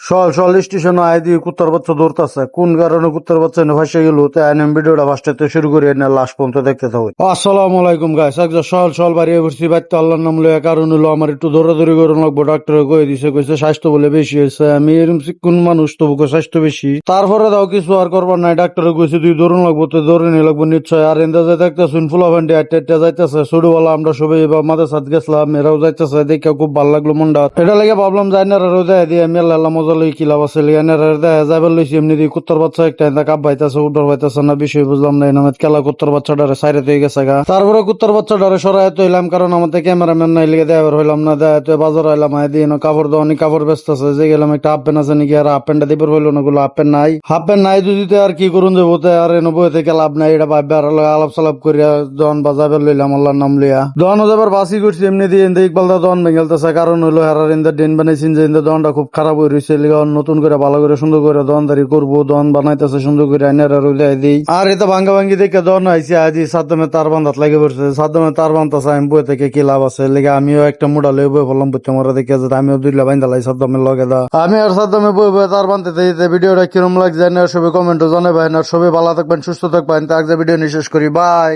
সল station আয় দিয়ে কুত্তার বাচ্চা দৌড়তেছে কোন কারণে কুত্তার বাচ্চা এনে ভাসে গেল তাই আইনাম ভিডিওটা ফার্স্টে শুরু করে এনে লাস্ট পর্যন্ত দেখতে থাকবে। আসসালামু আলাইকুম গাইস, একজন সল বাড়িয়ে ঘুরছি বাইতে আল্লাহর নাম লইয়া, কারণ হলো আমার একটু দৌড়াদৌড়ি করে লাগবো। ডাক্তারে কয়ে দিছে, কইছে স্বাস্থ্য বলে বেশি হয়েছে। আমি এরকম কোন মানুষ তবু স্বাস্থ্য বেশি, তারপরে দাও কিছু আর করবার নাই। ডাক্তারে কইছে তুই দৌড়ন লাগবো, তো দৌড়ে নিয়ে লাগবো নিশ্চয়। আর এন্দা যে দেখতেছুন ফুলা ভান্ডি আটটা যাইতেছে ছোটবেলা, আমরা সবাই এবার মাদের সাথে গেছিলাম, এরাও যাইতেছে, দেখে খুব ভালো লাগলো মনটা। এটা লেগে ভাবলাম যাই না রোজা দিয়ে মেলা মজা লই কি লাভ আছে যাইবার লইছি। এমনি দিয়ে কুত্তার বাচ্চা একটা কাপ বাইতেছে উড্ডর বাইতেছে না, বিষয় বুঝলাম না। এনামে খেলা কুত্তার বাচ্চাটারে সাইরে হয়ে গেছে গা। তারপরে কুত্তার বাচ্চাটারে সরাই হইলাম, কারণ আমাদের ক্যামেরাম্যান নাই লেগে দেওয়ার হইলাম না। দেয় বাজার আইলাম, দিয়ে কাপড় দেওয়া কাপড় ব্যস্ত আছে, যে গেলাম একটা হাফ প্যান্ট আছে নাকি, আর হাফ প্যান্টটা দিবার হইলো না, গুলো হাফ প্যান্ট নাই যদি আর কি করুন যাবো। আর এনে বই থেকে লাভ নাই, এটা ভাববে আর আলাপ সালাপ করিয়া দন বাজাবে লইলাম আল্লাহর নাম লইয়া। দন যাবার বাসি করছি এমনি দিয়ে ইকবালদা দন ভেঙেলতেছে, কারণ হইলো হেরার ইন্দা ডেন বানাইছেন যে ইন্দা দনটা খুব খারাপ হয়ে রয়েছে। নতুন করে ভালো করে সুন্দর করে দনদারি করবো, দন বানাইতেছে সুন্দর করে আইনারা রইলাই দিই। আর এটা ভাঙ্গা ভাঙ্গি দেখে দন আইসি আজি সাদ্দামে তার বান্ধাত লাগে পড়ছে। সাদ্দামে তার বান্ধাছে, আমি বই থেকে কি লাভ আছে লেগে আমিও একটা মোড়া লই বই বললাম বুঝতে মরা দেখে যে আমিও দুইলা বাইন্দা লাই সাদ্দামের লগে দা। আমি আর সাদ্দামে বই তার বানতে ভিডিওটা কিরম লাগছে না সবাই কমেন্টে জানাবেন। আর সবাই ভালো থাকবেন, সুস্থ থাকবেন। তার ভিডিও নিয়ে শেষ করি, বাই।